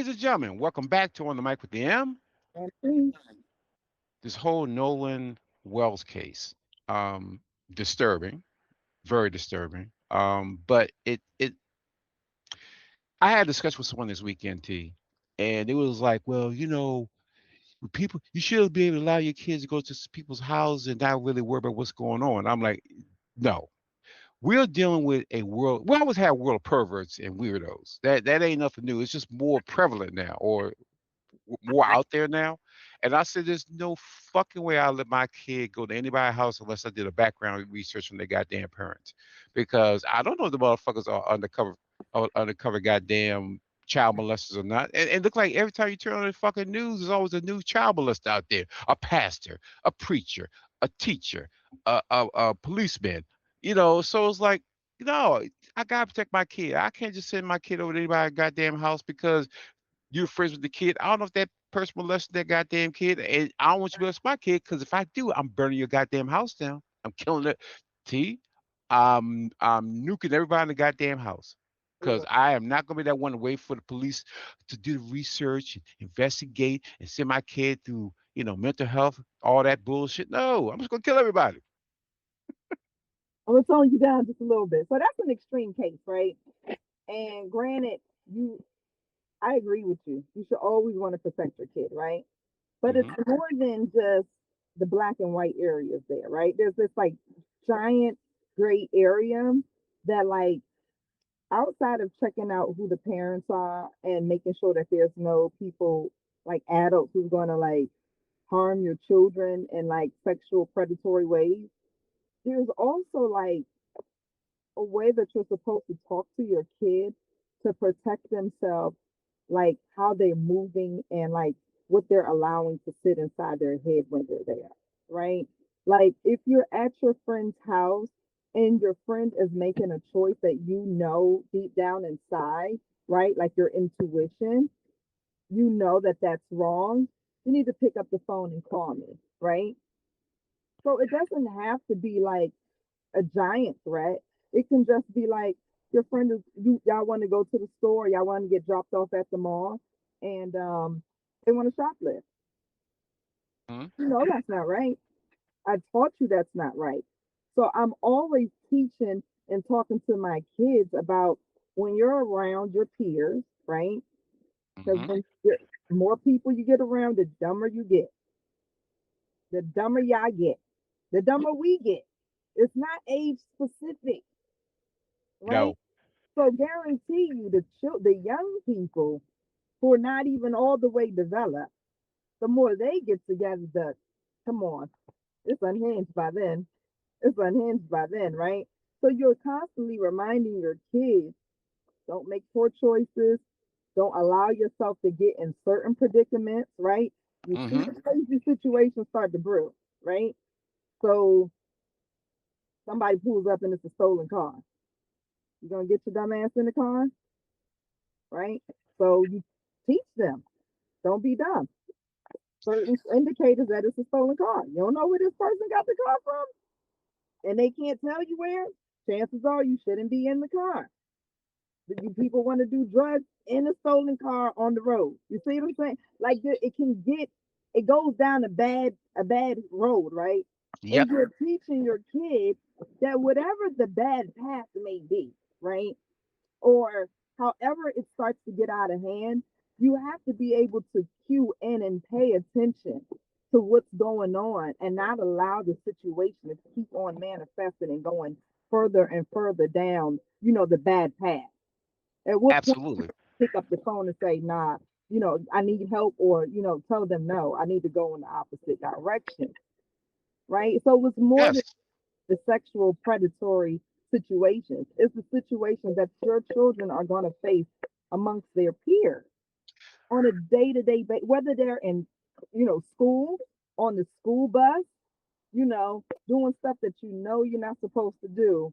Ladies and gentlemen, welcome back to On the Mic with the M. And This whole Nolan Wells case, disturbing, very disturbing. But I had a discussion with someone this weekend, T, and it was like, well, people, you should be able to allow your kids to go to people's houses and not really worry about what's going on. I'm like, no, we're dealing with a world. We always had a world of perverts and weirdos. That ain't nothing new. It's just more prevalent now, or more out there now. And I said, there's no fucking way I'll let my kid go to anybody's house unless I did a background research on their goddamn parents, because I don't know if the motherfuckers are undercover goddamn child molesters or not. And it look like every time you turn on the fucking news, there's always a new child molester out there, a pastor, a preacher, a teacher, a policeman. So it's like, no, I gotta protect my kid. I can't just send my kid over to anybody's goddamn house because you're friends with the kid. I don't know if that person molested that goddamn kid, and I don't want you to molest my kid, because if I do, I'm burning your goddamn house down. I'm killing it. T, I'm nuking everybody in the goddamn house, because I am not gonna be that one to wait for the police to do the research, investigate, and send my kid through, mental health, all that bullshit. No, I'm just gonna kill everybody. I'm gonna tone you down just a little bit. So that's an extreme case, right? And granted, I agree with you. You should always want to protect your kid, right? But it's Hmm. more than just the black and white areas there, right? There's this like giant gray area that like outside of checking out who the parents are and making sure that there's no people like adults who's gonna like harm your children in like sexual predatory ways, there's also like a way that you're supposed to talk to your kid to protect themselves, like how they're moving and like what they're allowing to sit inside their head when they're there, right? Like if you're at your friend's house and your friend is making a choice that you know deep down inside, right? Like your intuition, you know that that's wrong. You need to pick up the phone and call me, right? So it doesn't have to be like a giant threat. It can just be like your friend is y'all want to go to the store, y'all want to get dropped off at the mall, and they want to shoplift. Hmm. You know that's not right. I taught you that's not right. So I'm always teaching and talking to my kids about when you're around your peers, right? Because Hmm. when more people you get around, the dumber you get. The dumber y'all get. The dumber we get. It's not age specific, right? No. So guarantee you the young people who are not even all the way developed, the more they get together, the come on, it's unhinged by then. It's unhinged by then, right? So you're constantly reminding your kids, don't make poor choices, don't allow yourself to get in certain predicaments, right? You see Hmm. the crazy situations start to brew, right? So somebody pulls up and it's a stolen car. You're gonna get your dumb ass in the car, right? So you teach them, don't be dumb. Certain indicators that it's a stolen car. You don't know where this person got the car from, and they can't tell you where. Chances are you shouldn't be in the car. You people want to do drugs in a stolen car on the road. You see what I'm saying? Like it can get, it goes down a bad road, right? And Yep. you're teaching your kid that whatever the bad path may be, right? Or however it starts to get out of hand, you have to be able to cue in and pay attention to what's going on and not allow the situation to keep on manifesting and going further and further down, the bad path. At what point Absolutely. pick up the phone and say, nah, I need help, or, tell them no, I need to go in the opposite direction. Right. So it was more than Yes. the sexual predatory situations. It's the situations that your children are going to face amongst their peers on a day-to-day basis, whether they're in, school, on the school bus, doing stuff that you're not supposed to do,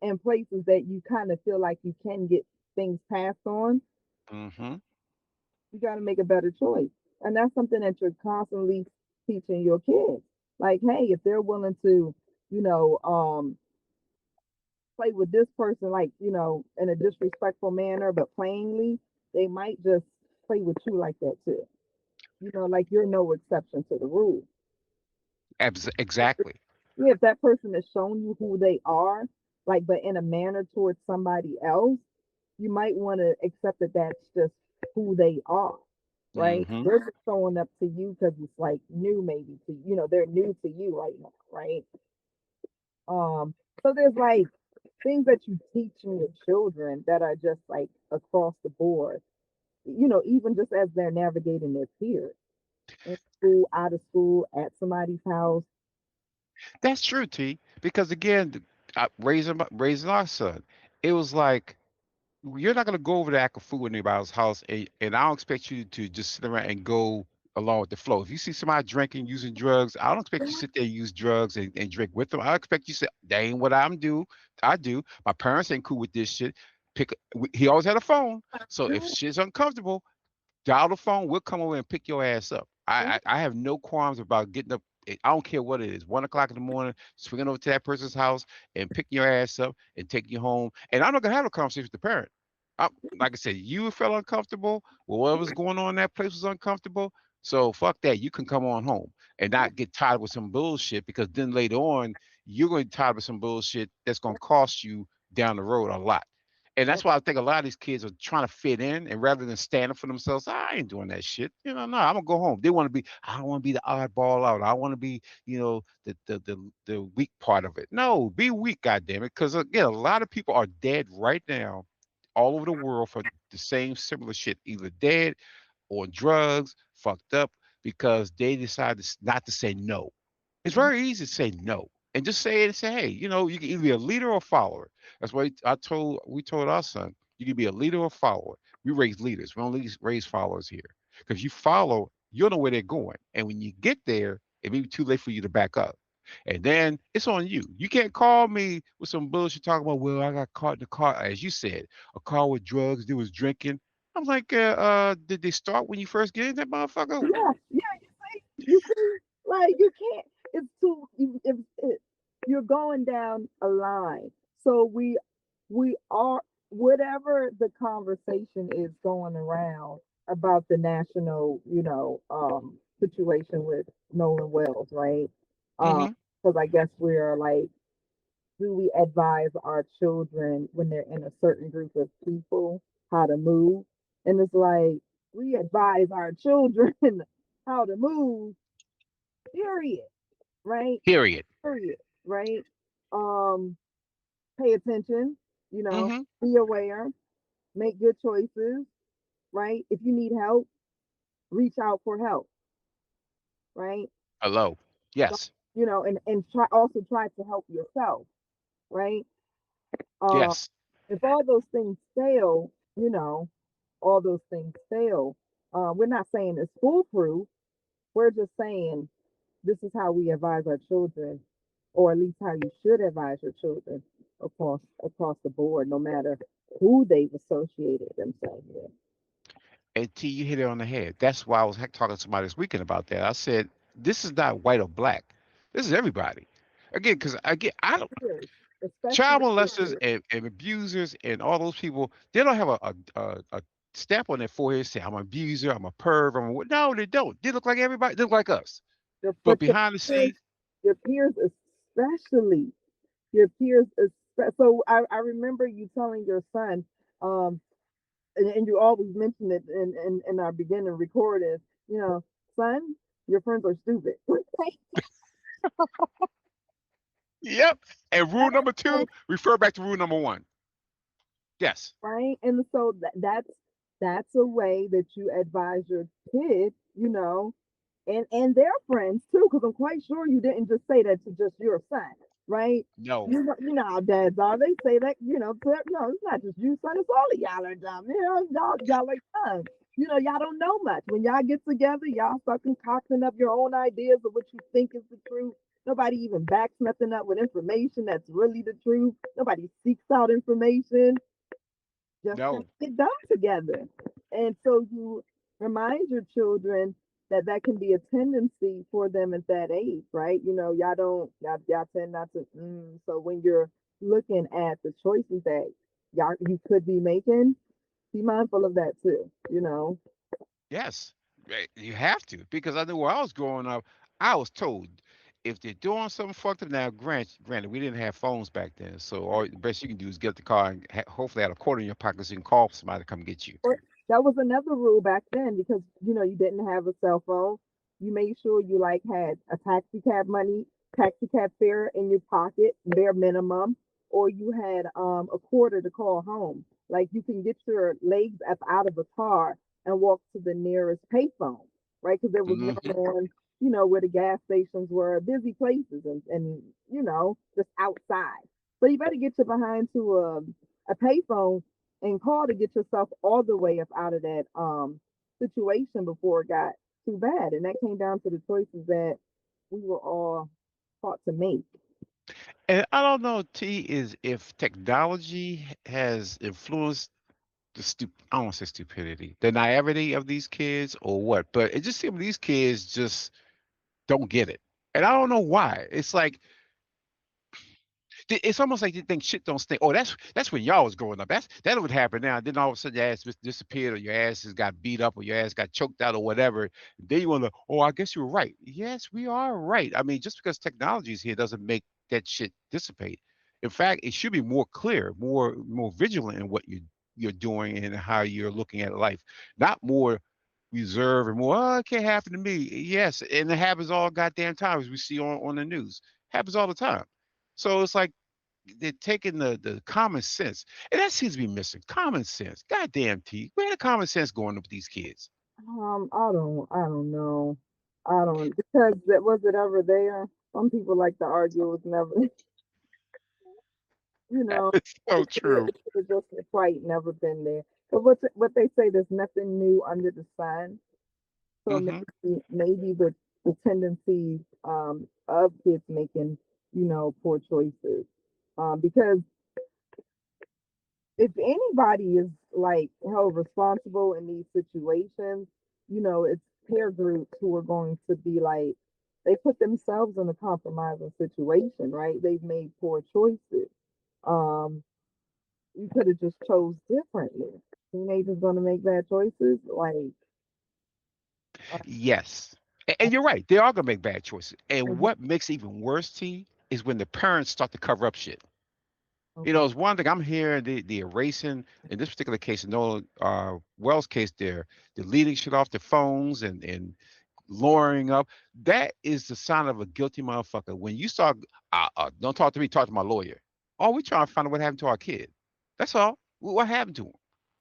in places that you kind of feel like you can get things passed on. Hmm. You got to make a better choice. And that's something that you're constantly teaching your kids. Like, hey, if they're willing to, you know, play with this person, like, in a disrespectful manner, but plainly, they might just play with you like that too. Like you're no exception to the rule. Exactly. Yeah, if that person has shown you who they are, like, but in a manner towards somebody else, you might want to accept that that's just who they are, right? Hmm. They're just showing up to you because it's like new, maybe to they're new to you right now, right? Um, so there's like things that you teach your children that are just like across the board, even just as they're navigating their peers in school, out of school, at somebody's house. That's true, T. Because again, raising our son, it was like you're not gonna go over to act a fool in anybody's house, and I don't expect you to just sit around and go along with the flow. If you see somebody drinking, using drugs, I don't expect you to sit there and use drugs and drink with them. I expect you to say, "That ain't what I'm do. I do. My parents ain't cool with this shit." He always had a phone, so if shit's uncomfortable, dial the phone. We'll come over and pick your ass up. I have no qualms about getting up. I don't care what it is. 1 o'clock in the morning, swinging over to that person's house and picking your ass up and taking you home. And I'm not gonna have a conversation with the parent. Like I said, you felt uncomfortable. Well, what was going on in that place was uncomfortable. So fuck that. You can come on home and not get tired with some bullshit because then later on you're going to be tired with some bullshit that's going to cost you down the road a lot. And that's why I think a lot of these kids are trying to fit in, and rather than standing for themselves, I ain't doing that shit. No, I'm gonna go home. They want to be. I don't want to be the oddball out. I want to be, the weak part of it. No, be weak, goddamn it. Because again, a lot of people are dead right now, all over the world for the same similar shit, either dead or drugs, fucked up, because they decided not to say no. It's very easy to say no and just say it and say, hey, you can either be a leader or a follower. That's why we told our son, you can be a leader or a follower. We raise leaders. We don't raise followers here. Because you follow, you'll know where they're going. And when you get there, it may be too late for you to back up. And then it's on you. You can't call me with some bullshit talking about, well, I got caught in the car, as you said, a car with drugs, they was drinking. I'm like, did they start when you first get in that motherfucker? Yeah, yeah, you see, like you can't. It's too. You're going down a line. So we are whatever the conversation is going around about the national, situation with Nolan Wells, right? Um, Hmm. because I guess we're like, do we advise our children when they're in a certain group of people how to move? And it's like we advise our children how to move, period, right? Period. Period, right? Um, Pay attention, Hmm. be aware, make good choices, right? If you need help, reach out for help, right? Hello. Don't- Yes. and try to help yourself, right? Um, Yes. if all those things fail, all those things fail. We're not saying it's foolproof. We're just saying this is how we advise our children, or at least how you should advise your children across the board, no matter who they've associated themselves with. And T, you hit it on the head. That's why I was talking to somebody this weekend about that. I said, this is not white or black. This is everybody. Again, because I don't, Peers, especially child molesters peers. and abusers and all those people, they don't have a stamp on their forehead saying, I'm an abuser, I'm a perv, no, they don't. They look like everybody. They look like us. But But your behind the peers, scenes, your peers especially, your peers. So I remember you telling your son, um, and you always mention it in our beginning recordings, son, your friends are stupid. yep. And rule number two, refer back to rule number one. Yes. Right? And so that's a way that you advise your kids, and their friends too, because I'm quite sure you didn't just say that to just your son, right? No. You know how dads are. They say that, it's not just you, son. It's all of y'all are dumb. Y'all are young. Y'all don't know much. When y'all get together, y'all start concocting up your own ideas of what you think is the truth. Nobody even backs nothing up with information that's really the truth. Nobody seeks out information just to No. get done together. And so you remind your children that that can be a tendency for them at that age, right? Y'all tend not to. So when you're looking at the choices that you could be making, be mindful of that too. Yes, you have to because I know where I was growing up. I was told if they're doing something fucked up. Now, granted, we didn't have phones back then, so all the best you can do is get the car and hopefully have a quarter in your pocket so you can call somebody to come get you. But that was another rule back then because you didn't have a cell phone. You made sure you like had a taxi cab fare in your pocket, bare minimum, or you had a quarter to call home. Like you can get your legs up out of a car and walk to the nearest payphone, right? Because there was Hmm. none on, where the gas stations were, busy places, and just outside. So you better get your behind to a payphone and call to get yourself all the way up out of that situation before it got too bad. And that came down to the choices that we were all taught to make. And I don't know, T, is if technology has influenced I don't want to say stupidity, the naivety of these kids or what, but it just seems these kids just don't get it. And I don't know why. It's like it's almost like you think shit don't stink. Oh, that's when y'all was growing up. That would happen now. Then all of a sudden your ass just disappeared, or your ass has got beat up, or your ass got choked out, or whatever. Then you want to, oh, I guess you were right. Yes, we are right. I mean, just because technology is here doesn't make that shit dissipate. In fact, it should be more clear, more vigilant in what you're doing and how you're looking at life, not more reserved and more. Oh, it can't happen to me. Yes, and it happens all goddamn time as we see on the news. Happens all the time. So it's like they're taking the common sense, and that seems to be missing. Common sense. Goddamn T. Where the common sense going with these kids? I don't know. I don't because that was it ever there. Some people like to argue it was never, you know, It's so it true. should have just quite never been there. But what they say, there's nothing new under the sun. So Hmm. maybe the tendency of kids making, poor choices. Because if anybody is like held responsible in these situations, it's peer groups who are going to be like they put themselves in a compromising situation, right? They've made poor choices. Um, you could have just chose differently. Teenagers gonna make bad choices, like uh, Yes, and you're right. They are gonna make bad choices. And mhm, what makes it even worse, T, is when the parents start to cover up shit. okay. It's one thing I'm hearing the erasing in this particular case, in Nolan Wells case, they're deleting shit off their phones and lowering up. That is the sign of a guilty motherfucker. When you start, don't talk to me, talk to my lawyer. Oh, we trying to find out what happened to our kid. That's all. What happened to him?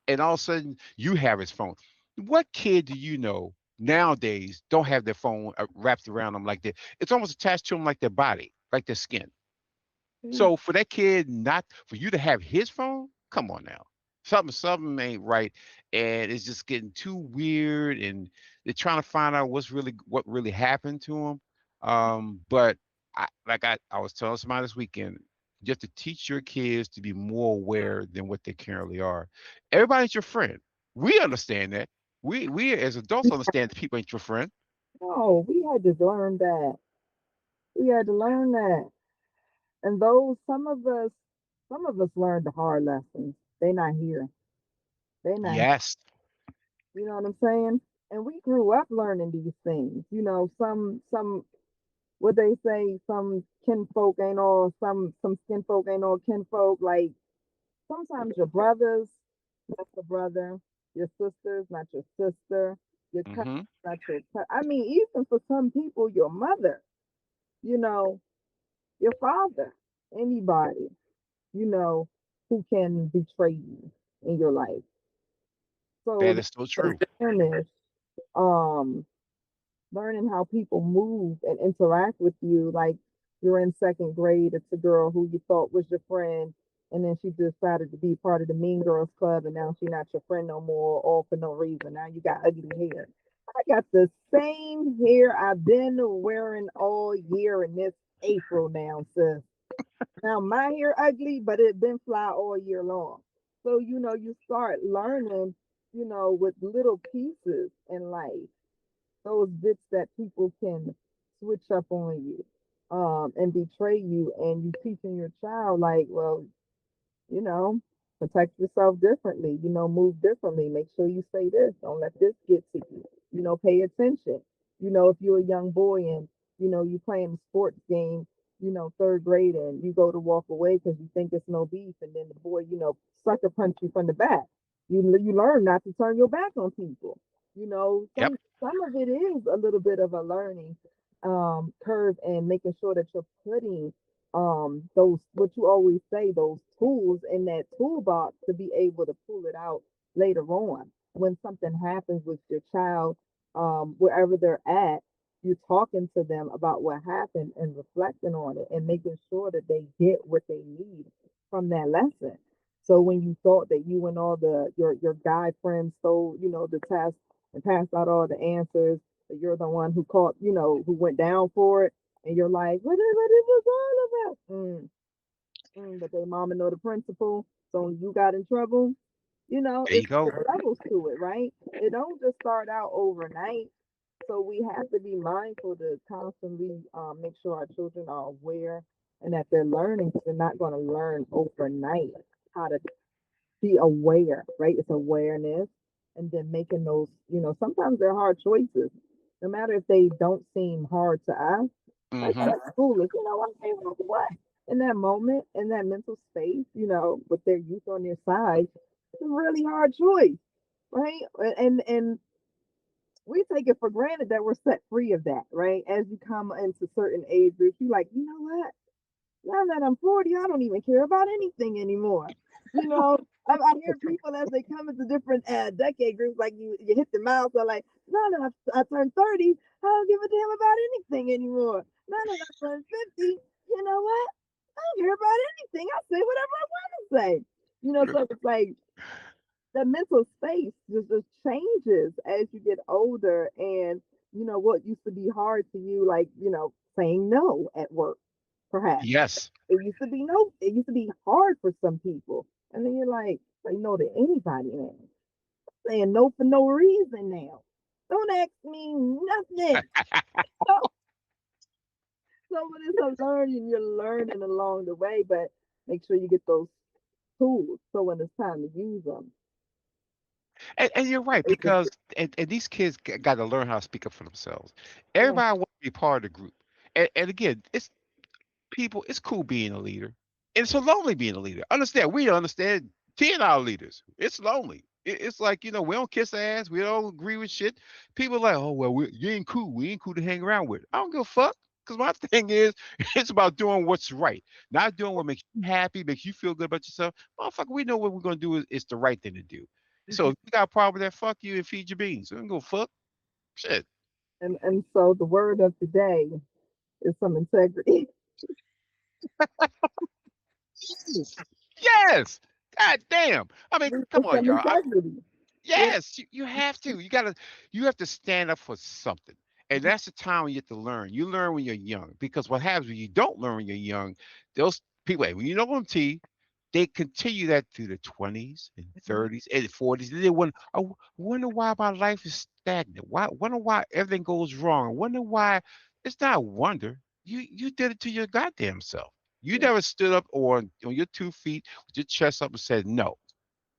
And all of a sudden, you have his phone. What kid do you know nowadays don't have their phone wrapped around them like that? It's almost attached to them like their body, like their skin. Yeah. So for that kid not for you to have his phone, come on now. Something ain't right. And it's just getting too weird and they're trying to find out what really happened to him. But I was telling somebody this weekend, you have to teach your kids to be more aware than what they currently are. Everybody's your friend. We understand that. We as adults understand that people ain't your friend. No, we had to learn that. We had to learn that. And some of us learned the hard lessons. They not here. They not, Yes. you know what I'm saying? And we grew up learning these things. What they say, some skin folk ain't all kinfolk. Like sometimes your brothers, not your brother, your sisters, not your sister, your cousin, Hmm. not your cousin. I mean, even for some people, your mother, you know, your father, anybody, you know, who can betray you in your life. So That the is so true. awareness, um, learning how people move and interact with you. Like you're in second grade, it's a girl who you thought was your friend, and then she decided to be part of the Mean Girls Club, and now she's not your friend no more, all for no reason. Now you got ugly hair. I got the same hair I've been wearing all year, and this April now, sis. Now my hair ugly, but it been fly all year long. So you start learning, with little pieces in life, those bits that people can switch up on you, and betray you, and you teaching your child like, well, you know. protect yourself differently, move differently. Make sure you say this. Don't let this get to you. Pay attention. If you're a young boy and, you playing a sports game, third grade and you go to walk away because you think it's no beef and then the boy, sucker punch you from the back. You learn not to turn your back on people. Yep. Some of it is a little bit of a learning curve and making sure that you're putting those what you always say, those tools in that toolbox to be able to pull it out later on when something happens with your child, wherever they're at. You're talking to them about what happened and reflecting on it and making sure that they get what they need from that lesson. So when you thought that you and all your guy friends stole, the test and passed out all the answers, that you're the one who caught, who went down for it, and you're like, what is this all about? But their mama know the principal, so you got in trouble. There you It's go. levels to it, right? It don't just start out overnight. So we have to be mindful to constantly make sure our children are aware and that they're learning. 'Cause they're not going to learn overnight how to be aware, right? It's awareness and then making those, sometimes they're hard choices. No matter if they don't seem hard to us, like Hmm. that's foolish. Okay, well, what? In that moment, in that mental space, with their youth on their side, it's a really hard choice, right? And we take it for granted that we're set free of that, right? As you come into certain age groups, you're like, what? Now that I'm 40, I don't even care about anything anymore. You know, I hear people as they come into different decade groups, like you hit the milestone, like, now that I turned 30, I don't give a damn about anything anymore. Now that I turned 50, you know what? I don't care about anything. I say whatever I want to say. So it's like the mental space just changes as you get older. And, what used to be hard to you, like, saying no at work, perhaps Yes. it used to be no, it used to be hard for some people. And then you're like, say no to anybody now. Saying no for no reason now. Don't ask me nothing. So, so when it's a learning, you're learning along the way, but make sure you get those tools. So when it's time to use them, And you're right it's just, because and these kids got to learn how to speak up for themselves. yeah. Everybody wants to be part of the group. And again, it's cool being a leader. It's so lonely being a leader. Understand? We understand 10 our leaders. It's lonely. It's like, we don't kiss ass. We don't agree with shit. People are like, oh, well, you ain't cool. We ain't cool to hang around with. I don't give a fuck. Because my thing is, it's about doing what's right, not doing what makes you happy, makes you feel good about yourself. Motherfucker, we know what we're going to do is the right thing to do. So if you got a problem with that, fuck you and feed your beans. I don't go fuck. Shit. And so the word of the day is some integrity. Yes. Yes. God damn. I mean, come It's on, some y'all. integrity. Yeah. Yes, you have to. You have to stand up for something. And that's the time when you have to learn. You learn when you're young. Because what happens when you don't learn when you're young, those people, when you know them, they continue that through the 20s and Mhm. 30s and 40s. They wonder why my life is stagnant. Wonder why everything goes wrong. I wonder why it's not a wonder. You did it to your goddamn self. You Yeah. never stood up on your 2 feet with your chest up and said no.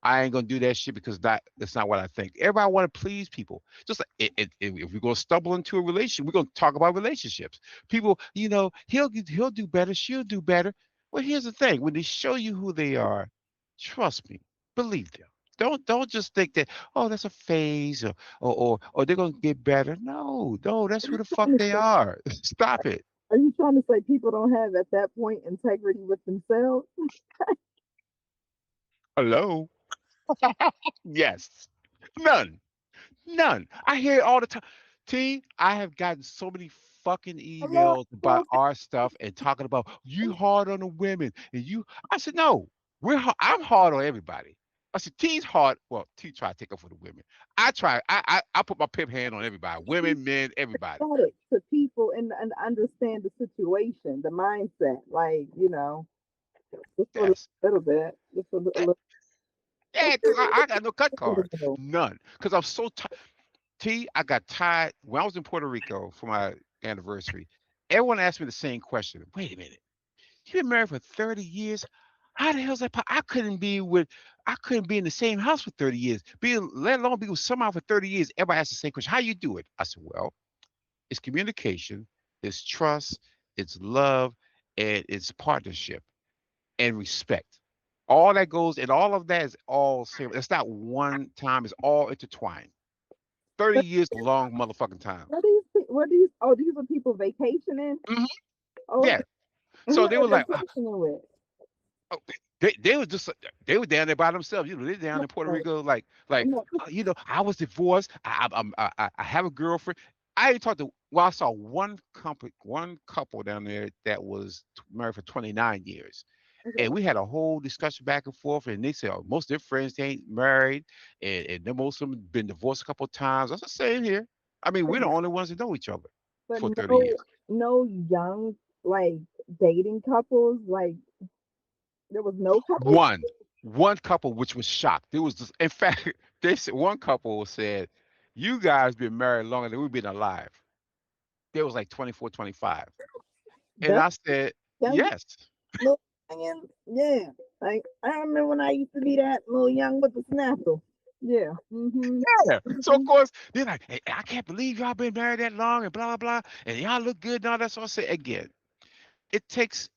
I ain't gonna do that shit because that's not what I think. Everybody want to please people. Just like if we're gonna stumble into a relationship, we're gonna talk about relationships. People, he'll do better, she'll do better. Well, here's the thing: when they show you who they are, trust me, believe them. Don't just think that that's a phase or they're gonna get better. No, no, that's who the fuck Trying to they say- are. Stop it. Are you trying to say people don't have at that point integrity with themselves? Hello. Yes. None. None. I hear it all the time. T, I have gotten so many fucking Hello, emails about talking. our stuff and talking about you hard on the women and you. I said no. I'm hard on everybody. I said T's hard. Well, T try to take up for the women. I try. I put my pimp hand on everybody. Women, men, everybody. Empathetic to people and understand the situation, the mindset. Like, just a Yes. little bit, just Yeah, just yeah. Cause I got no cut a cards. little. None. Cause I'm so tired. T, I got tired when I was in Puerto Rico for my anniversary. Everyone asked me the same question. Wait a minute. You've been married for 30 years. How the hell is that? I couldn't be in the same house for 30 years. Let alone be with somebody for 30 years. Everybody asks the same question. How you do it? I said, well, it's communication, it's trust, it's love, and it's partnership and respect. All that goes and all of that is all same. It's not one time, it's all intertwined. 30 But years long motherfucking time. what these? Oh, these are people vacationing. Hmm. Oh, Yeah. okay. And So who they they were like, vacationing with? oh, they were just they were down there by themselves. They're down in Puerto No, Rico, no, I was divorced. I have a girlfriend. I ain't talked to. Well, I saw one couple down there that was married for 29 years, and okay. we had a whole discussion back and forth. And they said most of their friends they ain't married, and then most of them been divorced a couple of times. I was saying here. I mean, we're the only ones that know each other But for 30 no, years. no young like dating couples. Like there was no couples. One, one couple which was shocked. There was just, in fact, they said one couple said, "You guys been married longer than we've been alive." They was like 24, 25. And That's I said, young. "Yes." Little youngin', yeah. Like I remember when I used to be that little young with the snaffle. Yeah. Yeah. So of Mhm. course, they're like, hey, I can't believe y'all been married that long and blah blah blah. And y'all look good and all that. So I say again, it takes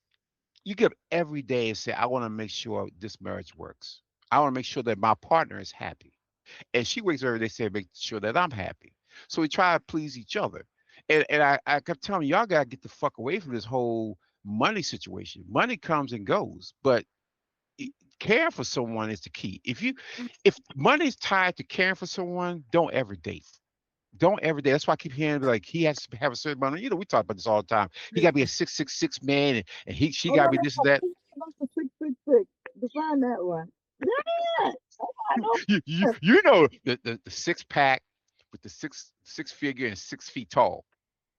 you give every day and say, I want to make sure this marriage works. I want to make sure that my partner is happy. And she wakes up every day saying, make sure that I'm happy. So we try to please each other. And I kept telling y'all gotta get the fuck away from this whole money situation. Money comes and goes, but it- caring for someone is the key. If money's tied to caring for someone, don't ever date. Don't ever date. That's why I keep hearing like he has to have a certain amount. We talk about this all the time. He got to be a 6'6" man, and she Oh got to no, be no, this and no. that. That's the 666. Define that one. Yeah. Oh, I know. You know the six pack with the six figure and 6 feet tall.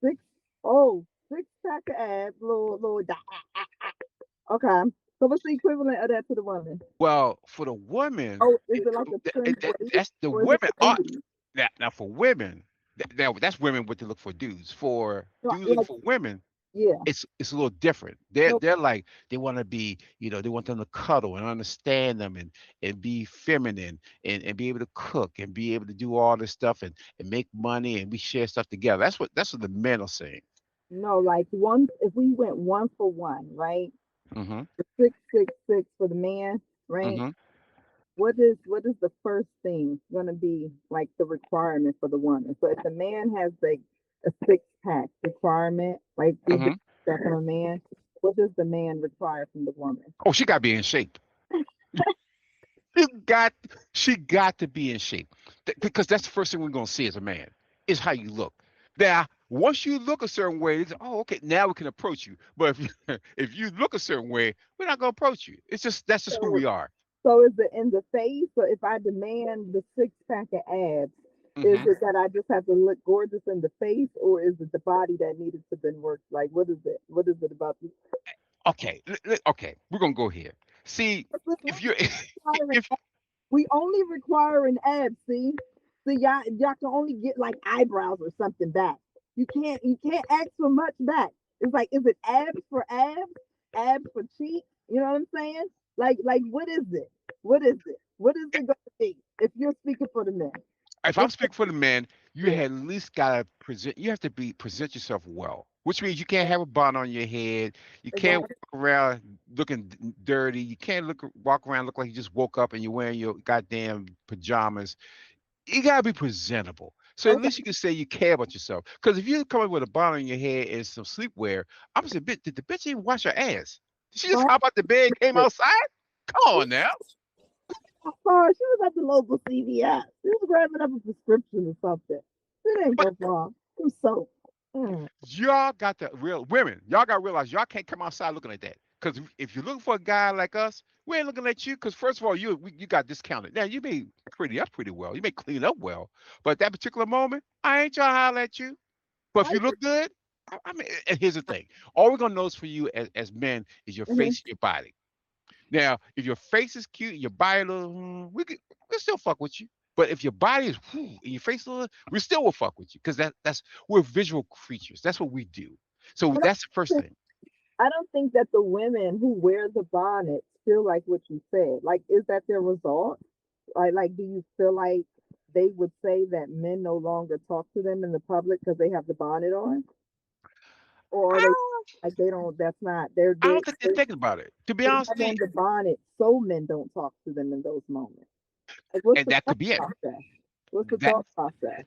Six. Oh, six pack of abs, little. Okay. So what's the equivalent of that to the woman? Well, for the women, Oh, is it like a trimmed waist that's the or is it women. the booty? Now for women, that's women what they look for dudes. For No, dudes looking like for women, yeah. it's a little different. They're No, they're like they want to be, they want them to cuddle and understand them and be feminine and be able to cook and be able to do all this stuff and make money and we share stuff together. That's what the men are saying. no, like one. If we went one for one, right? Mm-hmm. 666 for the man, right? Mm-hmm. What is the first thing gonna be like the requirement for the woman? So if the man has like a six pack requirement, like we Mm-hmm. get that from a man, what does the man require from the woman? Oh, she got to be in shape. She got she got to be in shape. Because that's the first thing we're gonna see as a man is how you look. Now, once you look a certain way, it's oh okay, now we can approach you. But if you, if you look a certain way, we're not gonna approach you. That's just who So we are. so is it in the face? So if I demand the six pack of abs, is Hmm. it that I just have to look gorgeous in the face, or is it the body that needed to been worked? Like what is it? What is it about this? Okay, okay, we're gonna go here. See, if you're if We only require an ab. See, y'all can only get like eyebrows or something back. You can't ask for much back. It's like, is it abs for abs, abs for cheek? You know what I'm saying? Like what is it? What is it? What is it going to be? If you're speaking for the men, if I'm what? speaking for the men, you Yeah, at least gotta present. You have to present yourself well, which means you can't have a bonnet on your head. You can't exactly. walk around looking dirty. You can't walk around look like you just woke up and you're wearing your goddamn pajamas. You gotta be presentable. So at Okay. least you can say you care about yourself. Because if you come up with a bonnet on your head and some sleepwear, I'm gonna say, bitch, did the bitch even wash her ass? Did she just Right. hop out the bed and came outside? Come on now. Oh, she was at the local CVS. She was grabbing up a prescription or something. It ain't But go far. Some soap. Mm. y'all got to real women. Y'all got to realize y'all can't come outside looking at that. Because if you're looking for a guy like us, we ain't looking at you. Because first of all, you got discounted. Now you may pretty up pretty well. You may clean up well, but at that particular moment, I ain't trying to holler at you. But if I, you look good, I mean, and here's the thing: all we're gonna notice for you as men is your mhm. face and your body. Now, if your face is cute, your body a little, we still fuck with you. But if your body is and your face a little, we still will fuck with you because that's we're visual creatures. That's what we do. So I that's the first don't thing. I don't think that the women who wear the bonnets feel like what you said? Like, is that their result? Do you feel like they would say that men no longer talk to them in the public because they have the bonnet on, or are they like they don't? That's not. I don't think they're thinking about it. To be They honest, have on the bonnet, so men don't talk to them in those moments. Like, what's and the that thought could be it. process? What's the That thought process?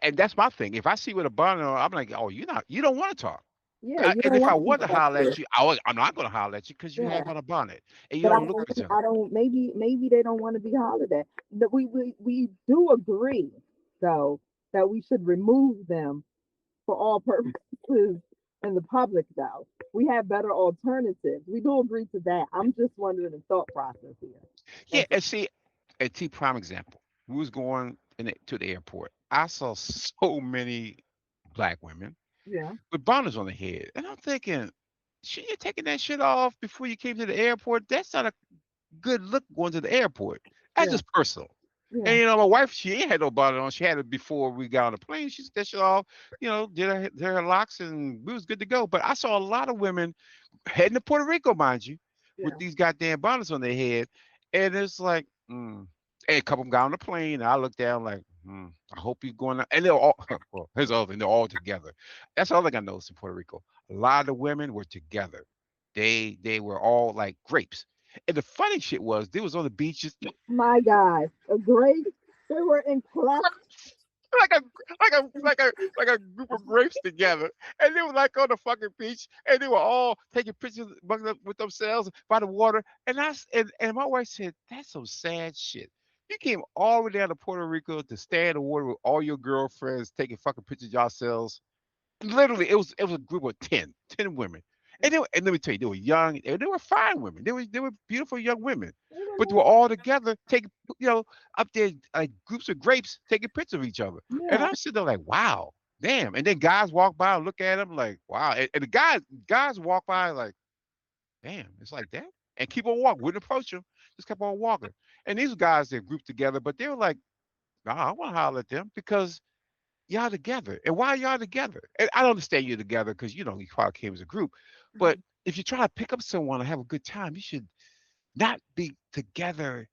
and that's my thing. If I see with a bonnet on, I'm like, oh, you don't want to talk. Yeah, you And don't if I want to be want to talked holler to. at you, I'm not going to holler at you because you Yeah, have on a bonnet and you but don't look presentable. I don't. Maybe they don't want to be hollered at. But we do agree though that we should remove them for all purposes in the public though. We have better alternatives. We do agree to that. I'm just wondering the thought process here. Yeah, That's and see, a T prime example. We was going to the airport. I saw so many black women yeah, with bonnets on their head, and I'm thinking, shit, you taking that shit off before you came to the airport? That's not a good look going to the airport. That's yeah, just personal. And yeah. my wife, she ain't had no bonnet on. She had it before we got on the plane. She took that shit off, did her locks, and we was good to go. But I saw a lot of women heading to Puerto Rico, mind you, with Yeah. these goddamn bonnets on their head, and it's like, And a couple of them got on the plane, and I looked down like, I hope you're going. And they're all, well, here's the other thing, they're all together. That's the other thing I noticed in Puerto Rico. A lot of the women were together. They were all like grapes. And the funny shit was, they was on the beaches My God, a great. They were in class. like a like a group of grapes together, and they were like on the fucking beach, and they were all taking pictures with themselves by the water. And my wife said, "That's some sad shit. You came all the way down to Puerto Rico to stay in the water with all your girlfriends, taking fucking pictures of yourselves. Literally, it was a group of 10 women. And let me tell you, they were young and they were fine women. They were beautiful young women. They were But they were all together taking up there like groups of grapes taking pictures of each other. And yeah, I'm sitting there like, wow, damn. And then guys walk by and look at them like, wow. And the guys walk by like, damn, it's like that. And keep on walking, wouldn't approach them, just kept on walking. And these guys they're grouped together, but they were like, nah, I want to holler at them because y'all together. And why y'all together? And I don't understand you together because you probably came as a group. But mhm, if you try to pick up someone and have a good time, you should not be together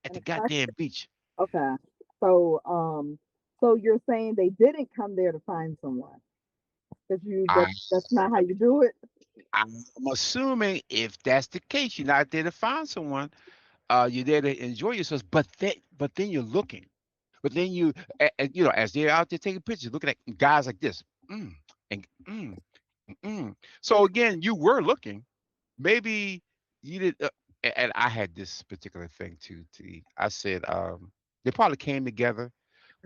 at and the especially goddamn beach. okay. So so you're saying they didn't come there to find someone? I, That's not how you do it. I'm assuming if that's the case, you're not there to find someone. You're there to enjoy yourselves. But then you're looking. But then as they're out there taking pictures, looking at guys like this, and so again, you were looking. Maybe you did. And I had this particular thing too. I said they probably came together,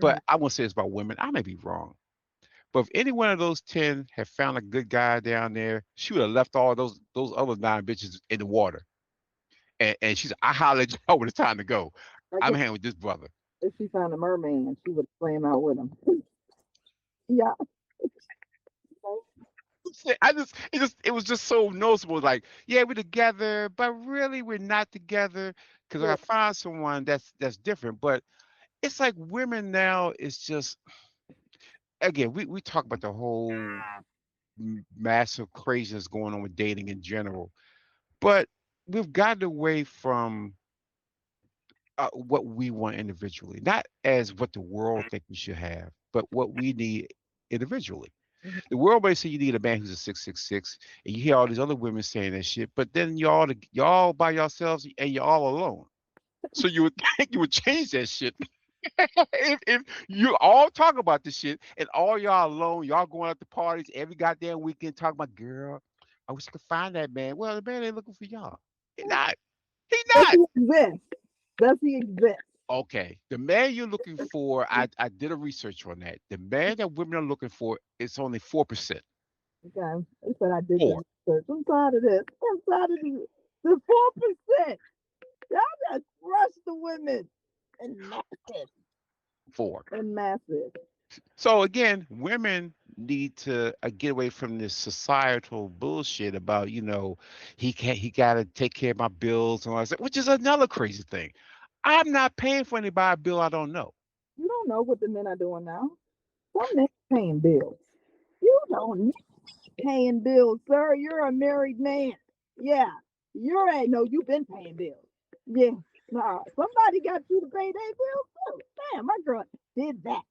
Mhm. but I won't say it's about women. I may be wrong. But if any one of those 10 had found a good guy down there, she would have left all those other 9 bitches in the water. And she's, I hollered at you when it's time to go. Like I'm hanging with this brother. if she found a merman, she would swim out with him. Yeah. It was just so noticeable. Like, yeah, we're together, but really we're not together because Yeah. I found someone that's different. But it's like women now is just again, we talk about the whole massive craziness going on with dating in general, but we've gotten away from what we want individually, not as what the world think we should have, but what we need individually. Mhm. The world may say you need a man who's a 666, and you hear all these other women saying that shit, but then y'all by yourselves and you're all alone. So you would think you would change that shit if you all talk about this shit and all y'all alone, y'all going out to parties every goddamn weekend talking about girl. I wish I could find that man. Well, the man ain't looking for y'all. He not. He Does not. he exist? Does he exist? Okay. The man you're looking for, I did a research on that. The man that women are looking for is only 4%. Okay. He said I did the Four. research. I'm tired of this. I'm tired of this. The 4%. Y'all just rush the women and massive Four. and massive. So again, women need to get away from this societal bullshit about he got to take care of my bills and all that, which is another crazy thing. I'm not paying for anybody bill I don't know. You don't know what the men are doing now. Some men paying bills. You don't need paying bills, sir. You're a married man. Yeah. You already know you've been paying bills. Yeah. Nah, somebody got you to pay their bills too. Damn, my girl did that.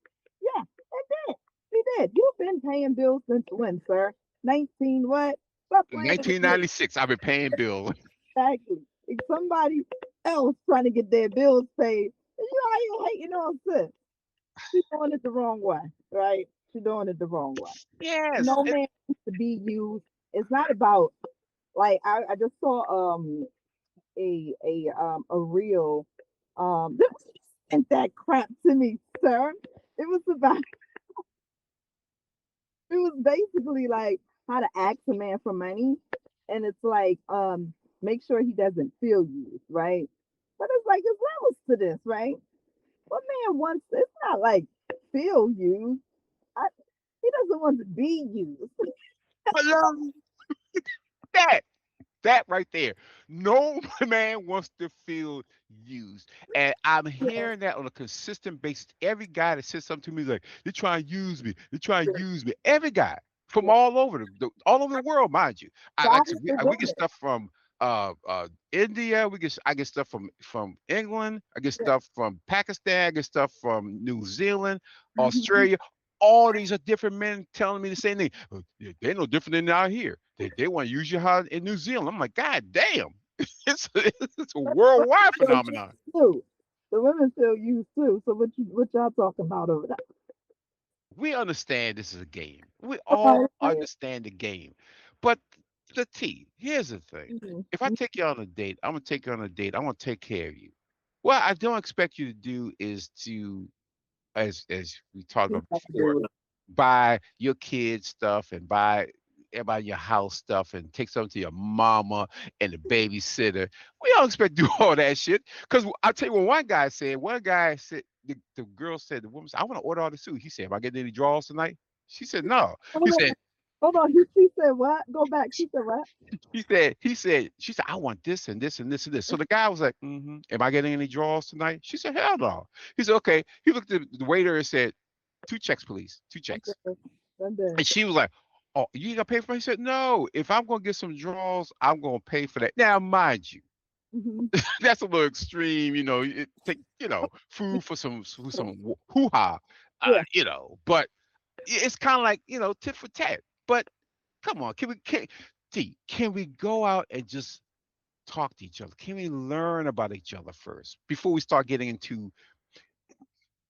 Yeah, they did. She did. You've been paying bills since when, sir? 19 what? Stop playing in the kid. 1996, I've been paying bills. Exactly. It's somebody else trying to get their bills paid. And you out here hating on sis. She's doing it the wrong way, right? She's doing it the wrong way. Yes. No man wants to be used. It's not about like I just saw a real that sent that crap to me, sir. It was about it was basically like how to ask a man for money. And it's like make sure he doesn't feel used, right? But it's like there's levels to this, right? What man wants it's not like feel used. I, he doesn't want to be used. Hello. That. That right there. No man wants to feel used. And I'm Yeah, hearing that on a consistent basis. Every guy that says something to me is like, they're trying to use me. They're trying to use me. Every guy from yeah. all over the world, mind you. I Why like I said, is it we get doing it? stuff from India. I get stuff from England. I get Yeah. stuff from Pakistan. I get stuff from New Zealand, Hmm. Australia. All these are different men telling me the same thing. They're no different than out here. They want to use you how in New Zealand. I'm like, God damn, it's a Women worldwide feel used phenomenon. too. The women feel used too. So what y'all talking about over there? We understand this is a game. We Oh, all understand the game. But the T, here's the thing. mm-hmm. If I take you on a date, I'm gonna take you on a date. I'm gonna take care of you. What I don't expect you to do is to, as we talked She's about got to before, do it. buy your kids stuff and buy everybody your house stuff and take something to your mama and the babysitter. We don't expect to do all that shit. Because I'll tell you what one guy said, the girl said, the woman said, I want to order all the sushi. He said, am I getting any draws tonight? She said, no. He Hold on, said, hold on. She said what? Go back. She said what? she said, I want this and this and this and this. So the guy was like, am I getting any draws tonight? She said, hell no. He said, okay. He looked at the waiter and said, two checks, please. Two I'm checks. good. I'm good. And she was like, "Oh, you gonna pay for it?" He said, "No. If I'm gonna get some draws, I'm gonna pay for that." Now, mind you, Mm-hmm. that's a little extreme. Take food for some hoo ha. Yeah. But it's kind of like tit for tat. But come on, can we go out and just talk to each other? Can we learn about each other first before we start getting into?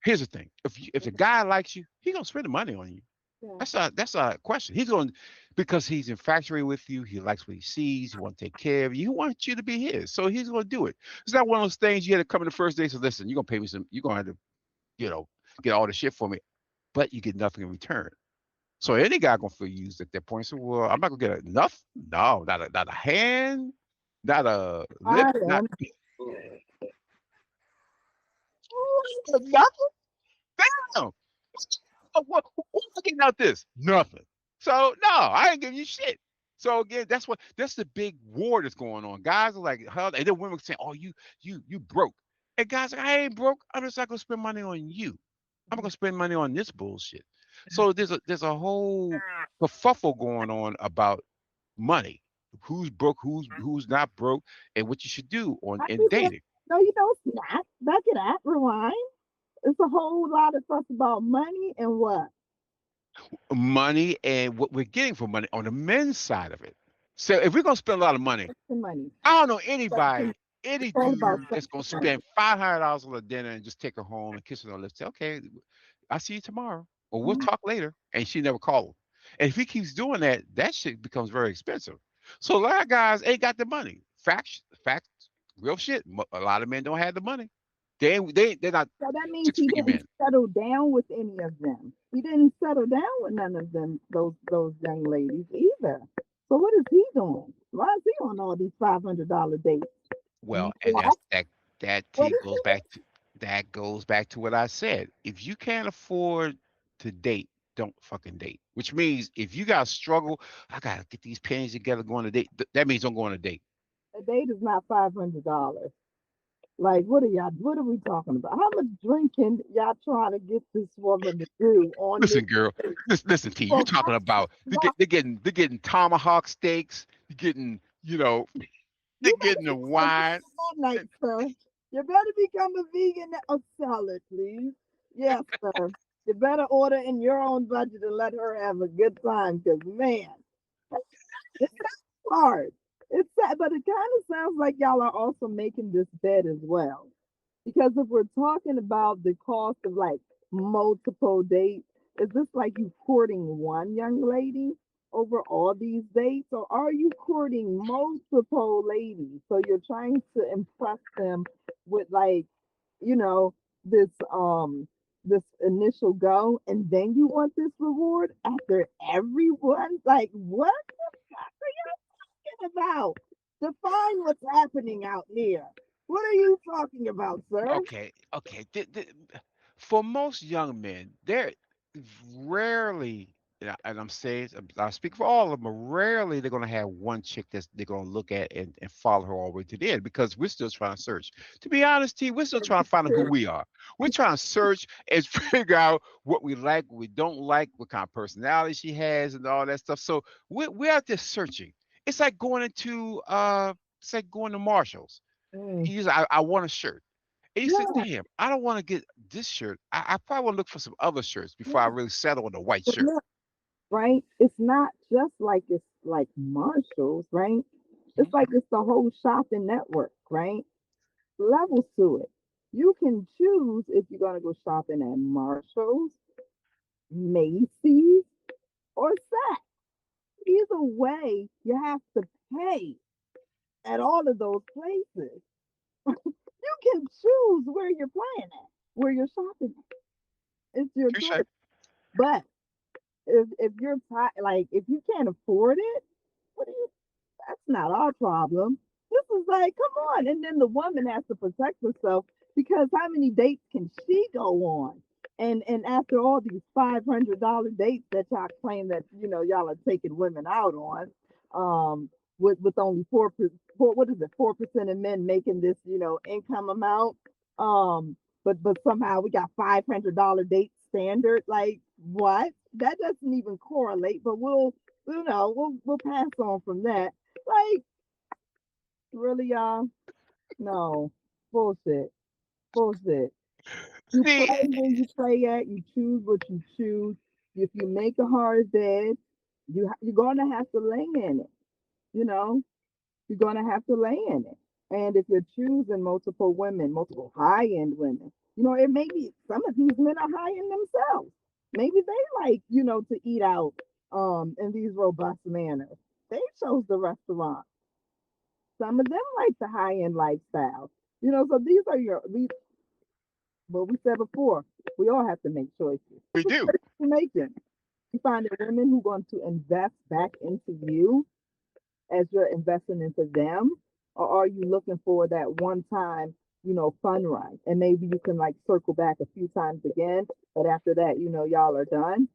Here's the thing: if a guy likes you, he gonna spend the money on you. Yeah. That's a question. He's going because he's infatuated with you. He likes what he sees. He wants to take care of you. He wants you to be his. So he's going to do it. It's not one of those things you had to come in the first day. So listen, you're going to pay me some. You're going to have to, you know, get all the shit for me, but you get nothing in return. So any guy going to feel used at that point. So well, I'm not going to get enough. No, not a hand, not a lip, I not am. nothing. Damn. What's getting out this? Nothing. So no, I ain't giving you shit. So again, that's the big war that's going on. Guys are like, hell, and then women saying, "Oh, you broke," and guys are like, "I ain't broke. I'm just not gonna spend money on you. I'm gonna spend money on this bullshit." So there's a whole kerfuffle going on about money. Who's broke? Who's not broke? And what you should do on I in think that, dating. no, you don't snap. Back it up. Rewind. It's a whole lot of stuff about money and what? Money and what we're getting for money on the men's side of it. So if we're gonna spend a lot of money, The money. I don't know Sex. anybody, any It's all about dude sex that's gonna and money. spend $500 on a dinner and just take her home and kiss her on the lips. Say, okay, I'll see you tomorrow, or we'll Mhm. talk later. And she never called. And if he keeps doing that, that shit becomes very expensive. So a lot of guys ain't got the money. Facts, real shit. A lot of men don't have the money. They're not So that means six he figure didn't men. settle down with any of them. He didn't settle down with none of them, those young ladies either. So what is he doing? Why is he on all these $500 dates? Well, and What? that What T is goes back to what I said. If you can't afford to date, don't fucking date. Which means if you got to struggle, I gotta get these pennies together going to date. That means don't go on a date. a date is not $500. Like, what are y'all? What are we talking about? How much drinking y'all trying to get this woman to do on this? Listen, girl. Listen, T. You're For talking about why? they're getting tomahawk steaks. You're getting They're You better getting the become a wine. vegan that night, sir. You better become a vegan. A salad, please. Yes, sir. You better order in your own budget and let her have a good time, because man, it's hard. It's sad, but it kind of sounds like y'all are also making this bet as well. Because if we're talking about the cost of like multiple dates, is this like you courting one young lady over all these dates, or are you courting multiple ladies? So you're trying to impress them with like, you know, this this initial go, and then you want this reward after everyone. Like, what the fuck are you talking about? Define what's happening out here. What are you talking about, sir? Okay, okay. For most young men, they're rarely, and I'm saying, I speak for all of them, rarely they're going to have one chick that they're going to look at and follow her all the way to the end because we're still trying to search. To be honest, T, we're still trying to find out who we are. We're trying to search and figure out what we like, what we don't like, what kind of personality she has, and all that stuff. So we're out there searching. It's like going into, it's like going to Marshalls. Mm. I want a shirt. And you say, Yeah, damn, I don't want to get this shirt. I probably want to look for some other shirts before I yeah. really settle on the white But shirt. look, right? It's not just like it's like Marshalls, right? It's like it's the whole shopping network, right? Levels to it. You can choose if you're gonna go shopping at Marshalls, Macy's, or Saks. Either way, you have to pay at all of those places. You can choose where you're playing at, where you're shopping at. It's your Touche. choice. But if you're like if you can't afford it, what do you? That's not our problem. This is like, come on. And then the woman has to protect herself because how many dates can she go on? And after all these $500 dates that y'all claim that y'all are taking women out on, with only 4%, what is it, 4% of men making this income amount, but somehow we got $500 date standard. Like what? That doesn't even correlate. But we'll pass on from that. Like, really, y'all? No. Bullshit. Bullshit. You play See, where you play at. You choose what you choose. If you make a hard bed, you're gonna have to lay in it. You know, you're gonna have to lay in it. And if you're choosing multiple women, multiple high-end women, it may be some of these men are high end themselves. Maybe they like, to eat out in these robust manners. They chose the restaurant. Some of them like the high end lifestyle. So these are these. What we said before, we all have to make choices. we What do. choices are you making? You finding women who want to invest back into you as you're investing into them, or are you looking for that one time, fun run, and maybe you can like circle back a few times again, but after that, y'all are done.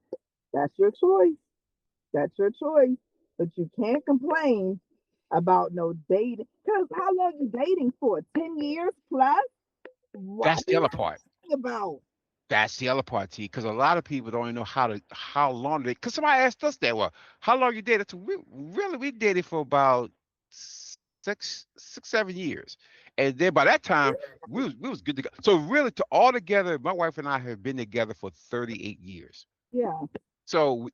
That's your choice. That's your choice. But you can't complain about no dating. Because how long you dating for? 10 years plus? What That's are the you other part. talking about? That's the other part, T, because a lot of people don't even know how long they. Because somebody asked us that, well, how long you dated? So we dated for about 7 years, and then by that time we was good to go. So really, to all together, my wife and I have been together for 38 years. Yeah. So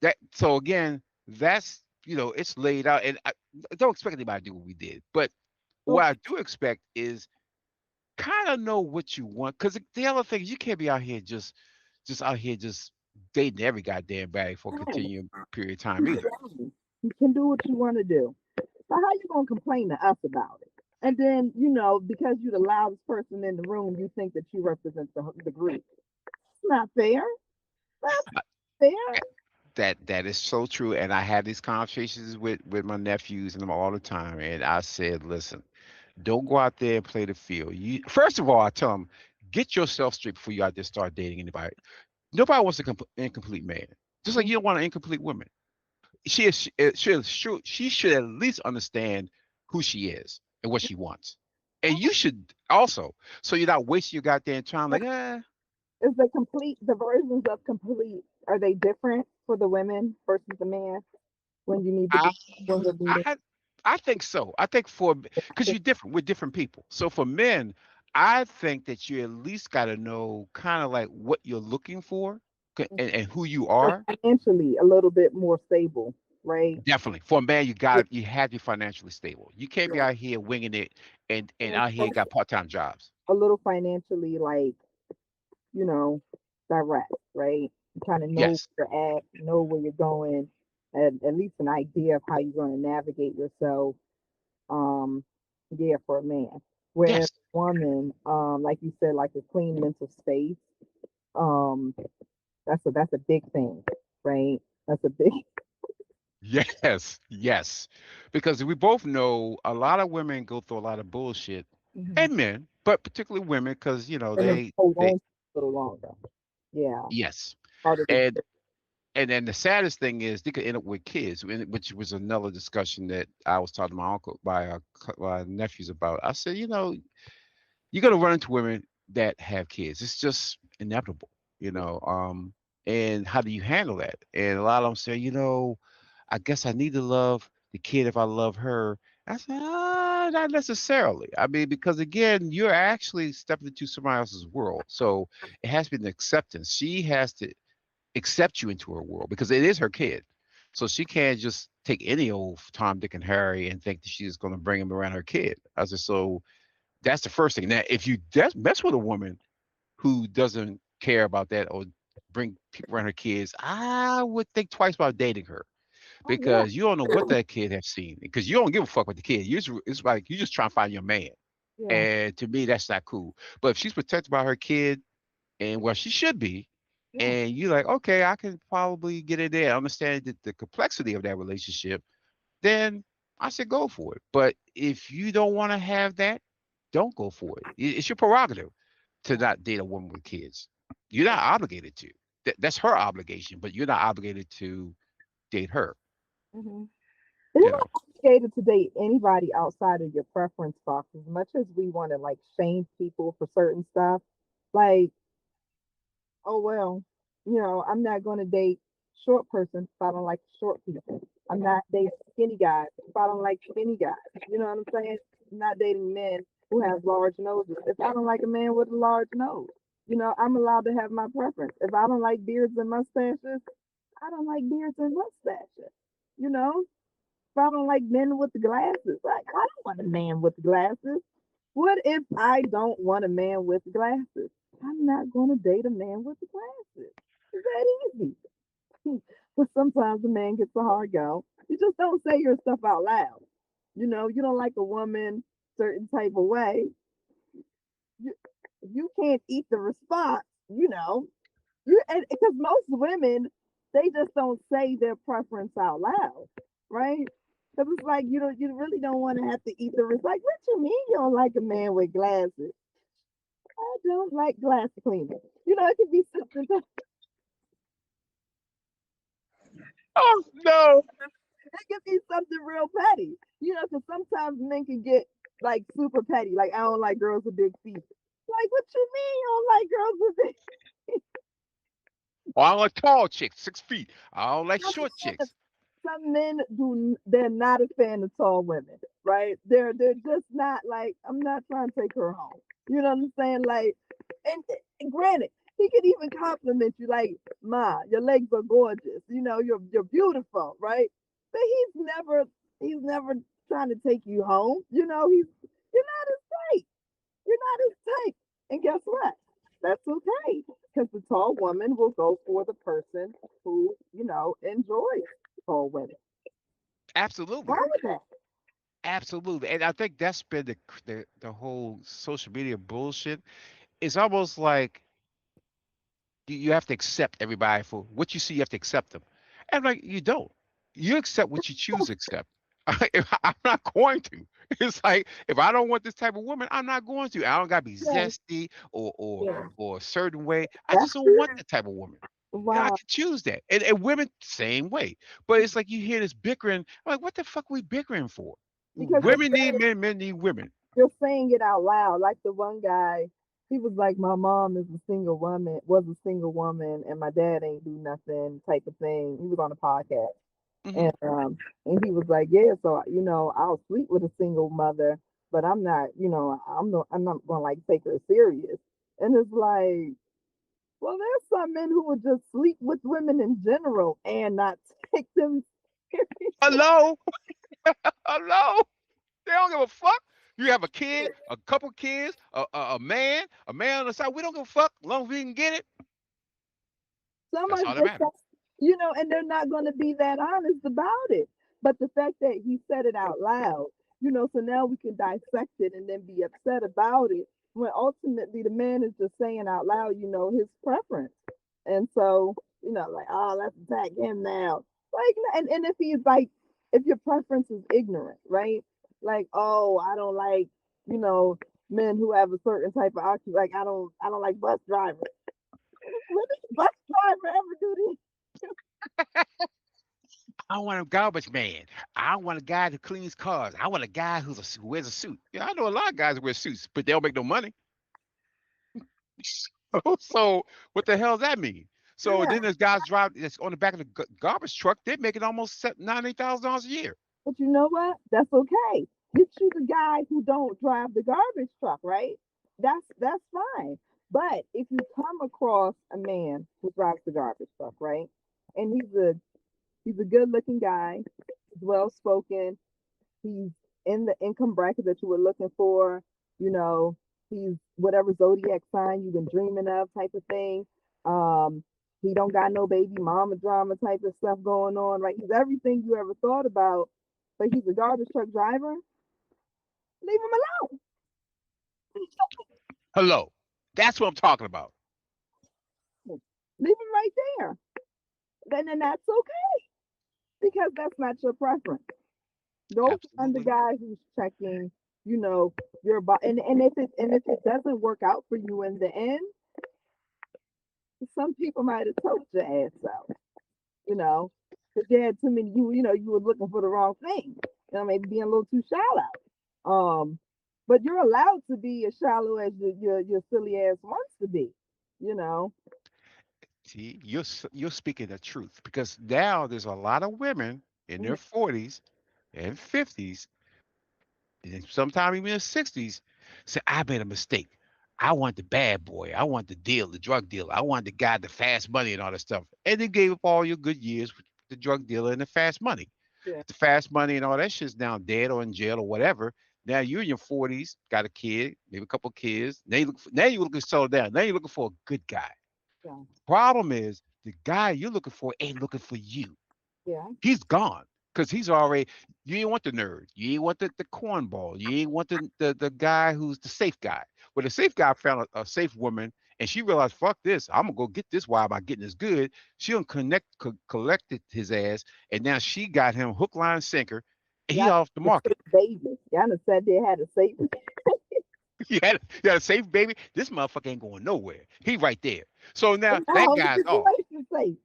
again, that's it's laid out, and I don't expect anybody to do what we did, but So what I do expect is kind of know what you want. Because the other thing is you can't be out here just out here just dating every goddamn bag for a continuing period of time either. you can do what you want to do. So how you gonna complain to us about it? And then, because you're the loudest person in the room, you think that you represent the group. It's not fair. That's Uh, fair. that is so true, and I have these conversations with my nephews and them all the time. And I said, listen, don't go out there and play the field. You first of all, I tell them, get yourself straight before you out there start dating anybody. Nobody wants an incomplete man, just like you don't want an incomplete woman. She should at least understand who she is and what she wants. And you should also, so you're not wasting your goddamn time like, Is the versions of complete, are they different for the women versus the man when you need to I, be when you're meeting? I think so. I think for because you're different. We're different people. So for men, I think that you at least got to know kind of like what you're looking for and who you You're are. financially a little bit more stable, right? Definitely. For a man, Yeah, you have to be financially stable. You can't be yeah. out here winging it and And out here got part-time jobs. a little financially, like, you know, direct, right? You kind of know Yes. where you're at, know where you're going, and at least an idea of how you're going to navigate yourself. Um, yeah, for a man. Whereas Yes. a woman, like you said, like a clean mental space, um, that's a big thing, right? That's a big. Yes. Yes. Because we both know a lot of women go through a lot of bullshit Mhm. and men, but particularly women because And then hold they on a little longer. Yeah, yes. harder to. And then the saddest thing is they could end up with kids, which was another discussion that I was talking to my uncle, my nephews about. I said, you're gonna run into women that have kids. It's just inevitable, you know. And how do you handle that? And a lot of them say, I guess I need to love the kid if I love her. I said, not necessarily. I mean, because again, you're actually stepping into somebody else's world, so it has to be an acceptance. She has to accept you into her world because it is her kid. So she can't just take any old Tom, Dick, and Harry and think that she's going to bring him around her kid. I said, so that's the first thing. Now, if you mess with a woman who doesn't care about that or bring people around her kids, I would think twice about dating her Oh yeah, because you don't know what that kid has seen. Because you don't give a fuck with the kid. It's like you just trying to find your man. yeah, And to me, that's not cool. But if she's protected by her kid, and well, she should be. yeah. And you're like, okay, I can probably get in there, understand the complexity of that relationship. Then I said go for it. But if you don't want to have that, don't go for it. It's your prerogative to Yeah. not date a woman with kids. You're not obligated to. That's her obligation, but you're not obligated to date her. Hmm. You're You know, not obligated to date anybody outside of your preference box. As much as we want to like shame people for certain stuff, like, oh well, I'm not going to date short person if I don't like short people. I'm not dating skinny guys if I don't like skinny guys. You know what I'm saying? I'm not dating men who have large noses if I don't like a man with a large nose. I'm allowed to have my preference. If I don't like beards and mustaches, I don't like beards and mustaches. You know, if I don't like men with the glasses, like I don't want a man with the glasses. What if I don't want a man with glasses? I'm not going to date a man with the glasses. It's that easy. But sometimes a man gets a hard go. You just don't say your stuff out loud. You don't like a woman certain type of way. You, you can't eat the response. Because most women, they just don't say their preference out loud, right? Because it's like you really don't want to have to eat the response. Like, what you mean you don't like a man with glasses? I don't like glass cleaning. It could be something. oh no. It could be something real petty. Because sometimes men can get like super petty. Like, I don't like girls with big feet. Like, what you mean you don't like girls with big? Well, I don't like tall chicks, 6 feet. I don't like I'm short saying chicks. some men they're not a fan of tall women, right? They're just not like, I'm not trying to take her home. You know what I'm saying? Like, and granted, he could even compliment you like, "Ma, your legs are gorgeous. You're beautiful," right? But he's never trying to take you home. You're not his type. You're not his type. And guess what? That's okay. Because the tall woman will go for the person who, enjoys tall women. Absolutely. Wrong with that? Absolutely. And I think that's been the whole social media bullshit. It's almost like you have to accept everybody for what you see. You have to accept them, and like you don't. You accept what you choose to accept. I'm not going to. It's like if I don't want this type of woman, I'm not going to. I don't gotta be Yes, zesty yes. or a certain way. I just That's don't want true. that type of woman. And I Wow. can choose that. And women, same way. But it's like you hear this bickering. I'm like, what the fuck are we bickering for? Because you're Women need saying, men, men need women. you're saying it out loud. Like the one guy, he was like, my mom is a single woman, was a single woman, and my dad ain't do nothing type of thing. He was on a podcast. Hmm. And he was like, yeah, so I'll sleep with a single mother, but I'm not, I'm not gonna like take her serious. And it's like, well, there's some men who would just sleep with women in general and not take them seriously. Hello, hello. They don't give a fuck. You have a kid, a couple kids, a man on the side. We don't give a fuck. As long as we can get it, Some that's are all that just, matters. and they're not going to be that honest about it. But the fact that he said it out loud, so now we can dissect it and then be upset about it when ultimately the man is just saying out loud, his preference. And so, like, oh, let's attack him now. Like, and if he's like, if your preference is ignorant, right? Like, oh, I don't like, you know, men who have a certain type of occupation. Like, I don't like bus drivers. When did bus driver ever do this? I want a garbage man. I want a guy who cleans cars. I want a guy who wears a suit. Yeah, I know a lot of guys who wear suits, but they don't make no money. So what the hell does that mean? So Yeah, then there's guys drive that's on the back of the garbage truck. They're making almost $90,000 a year. but you know what? That's okay. You choose a guy who don't drive the garbage truck, right? That's fine. But if you come across a man who drives the garbage truck, right, and he's a good looking guy, he's well spoken, he's in the income bracket that you were looking for, you know, he's whatever zodiac sign you've been dreaming of type of thing. Um, he don't got no baby mama drama type of stuff going on, right? He's everything you ever thought about, but he's a garbage truck driver. Leave him alone. Hello, that's what I'm talking about. Leave him right there. Then that's okay because that's not your preference. Go find the Absolutely not. guy who's checking, you know, your body. And if it doesn't work out for you in the end, some people might have told your ass out, because you had too many. You were looking for the wrong thing. Maybe being a little too shallow. But you're allowed to be as shallow as your silly ass wants to be. You know. See, you're speaking the truth because now there's a lot of women in their 40s and 50s, and sometimes even their 60s, say, "I made a mistake. I want the bad boy. I want the deal, the drug dealer. I want the guy, the fast money, and all that stuff." And they gave up all your good years with the drug dealer and the fast money. Yeah. The fast money and all that shit's now dead or in jail or whatever. Now you're in your 40s, got a kid, maybe a couple of kids. Now you're looking to settle down. Now you're looking for a good guy. Yeah. Problem is, the guy you're looking for ain't looking for you. Yeah. He's gone because he's already. You ain't want the nerd. You ain't want the cornball. You ain't want the guy who's the safe guy. Well, the safe guy found a safe woman, and she realized, fuck this. I'm gonna go get this. Why am I getting this good? She done collected his ass, and now she got him hook, line, sinker, and he Y'all off the the market. safe baby. Y'all done said they had a safe. He had a safe baby. This motherfucker ain't going nowhere. He right there. So now In the that whole guy's off. situation safe.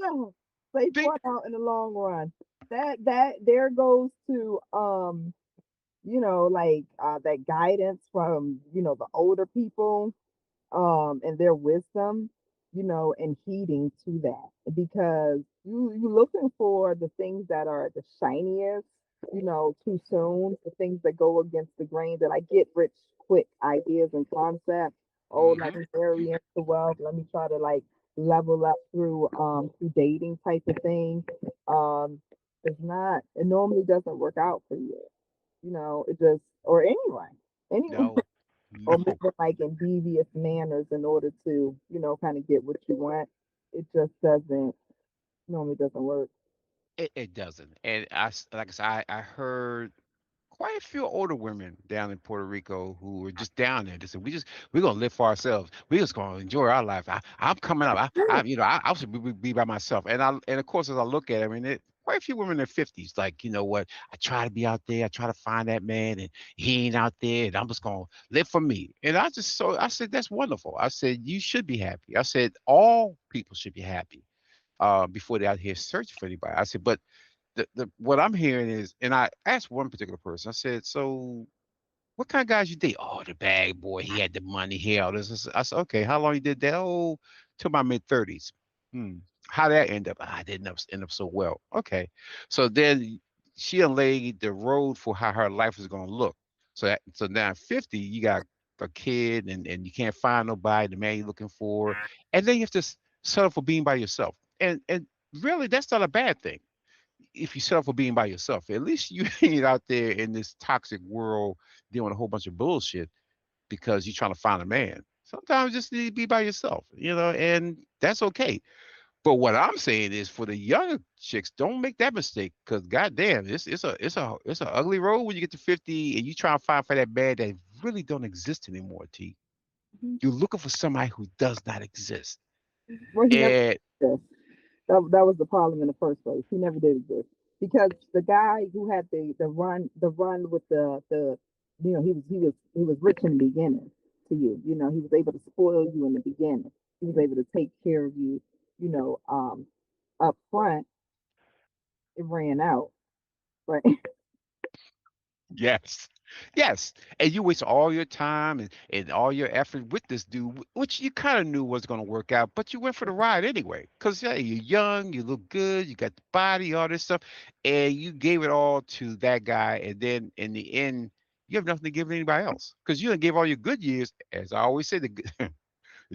Oh, safe See, one out in the long run. That there goes to like that guidance from the older people, and their wisdom, and heeding to that, because you looking for the things that are the shiniest, too soon, the things that go against the grain, that I get rich quick ideas and concepts. Oh, let hmm me marry into wealth. Let me try to like level up through dating type of thing. Um, it's not. It normally doesn't work out for you. It just, or anyone no, or no. moving like in devious manners in order to, kind of get what you want. It just doesn't normally doesn't work. It doesn't. And like I said, I heard quite a few older women down in Puerto Rico who were just down there. They said, we're gonna live for ourselves. We just gonna enjoy our life. I'm coming up. I should be by myself. And of course, as I look at it, I mean, quite a few women in their 50s, like, you know what? I try to be out there. I try to find that man, and he ain't out there, and I'm just gonna live for me. And I said, that's wonderful. I said, you should be happy. I said, all people should be happy before they're out here searching for anybody. I said, but the what I'm hearing is, and I asked one particular person, I said, so what kind of guys you date? Oh, the bag boy, he had the money, he had all this. I said, okay, how long you did that? Oh, till my mid 30s. Hmm. How that end up? I didn't end up so well. Okay, so then she done laid the road for how her life is gonna look. So now at 50, you got a kid, and you can't find nobody, the man you're looking for, and then you have to settle for being by yourself. And really, that's not a bad thing if you settle for being by yourself. At least you ain't out there in this toxic world doing a whole bunch of bullshit because you're trying to find a man. Sometimes you just need to be by yourself, and that's okay. But what I'm saying is for the younger chicks, don't make that mistake because goddamn, it's a ugly road when you get to 50 and you try to find for that man that really don't exist anymore, T. Mhm. You're looking for somebody who does not exist. Well, he never And did. That was the problem in the first place. He never did exist because the guy who had the run with the he was rich in the beginning to you. He was able to spoil you in the beginning. He was able to take care of you. You know, up front it ran out, right? yes. Yes. And you waste all your time and all your effort with this dude, which you kind of knew was going to work out, but you went for the ride anyway. Because, yeah, you're young, you look good, you got the body, all this stuff. And you gave it all to that guy. And then in the end, you have nothing to give anybody else. Because you done gave all your good years, as I always say, the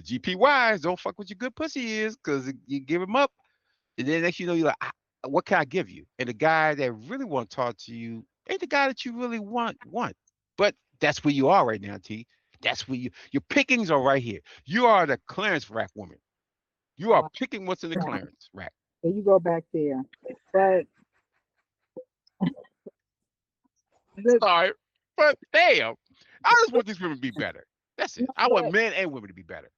GPYs, don't fuck with your good pussy is because you give them up. And then next you know, you're like, what can I give you? And the guy that really want to talk to you ain't the guy that you really want. But that's where you are right now, T. That's where your pickings are right here. You are the clearance rack woman. You are Wow. picking what's in the clearance rack. So you go back there, but the Sorry, but damn, I just want these women to be better. That's it. I want but men and women to be better.